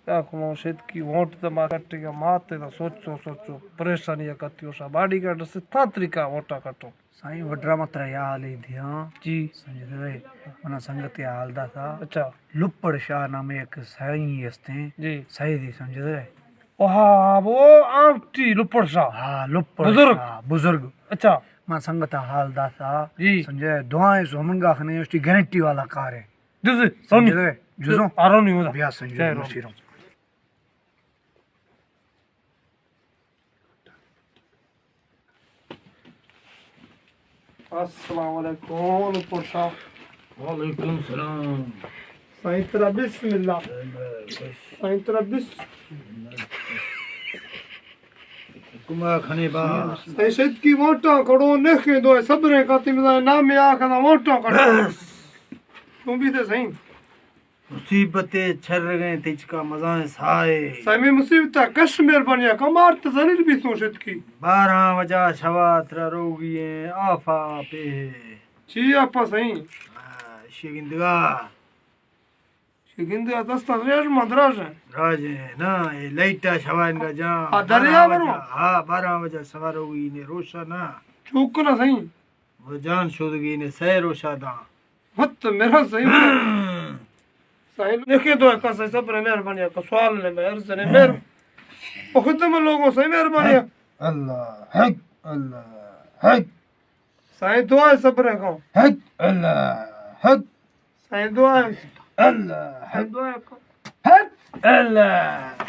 मुर्शिद की वोट दमा कटिया माते ता सोचो सोचो परेशानी कतियो सा बाडी गार्ड से था तरीका वोटा कटो साईं वड्रा मात्रा या हाल ही दिया जी समझे मना संगत या हाल दा था अच्छा लुप्पड़ शाह नामे एक साईं हस्ते जी सही दी समझे वाह वो आंटी लुपड़ सा हाँ लुप्पड़ बुजुर्ग शाह बुजुर्ग अच्छा मां संगत हाल दा था जी समझे दुआएं सोमनगा खने उसकी गारंटी वाला कार है जैसे सोनी समझे जुजो आरो नहीं होता बिया समझे मशीरों अस्सलाम वालेकुम लुपड़ सा वालेकुम सलाम। साईं तेरा बिस्मिल्लाह साईं तेरा कुमा खने बा साईं शहीद की वोटा करो नेखे दो सबरे काती में नाम आखा वोटा करो तुम भी थे सही मुसीबतें छर गए तिचका मजा साए साईं मुसीबत कश्मीर बनिया कमार तजरीर भी सोचत की 12 वजा शवात्र रोगी आफा पे जी आपा सही शिगिंदगा शिगिंद दस्ता रेज मद्राज है राजे ना ये लाइटा शवान का जा दरिया बरो हाँ 12 वजा सवार होगी ने रोशा ना चूक ना सही वो जान शोदगी ने सह रोशा दा मत मेरा सही साईं देखे तो का सही सब मेहरबानी का सवाल ने मेहर से ने मेहर बहुत में लोगों से मेहरबानी अल्लाह हक हक साईं दुआ सब रे को हक अल्लाह हक साईं दुआ अल्लाह साईं दुआ हक अल्लाह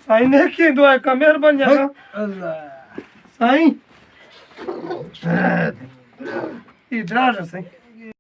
साईं ने की दुआ का मेहरबानी का अल्लाह साईं इधर आ साईं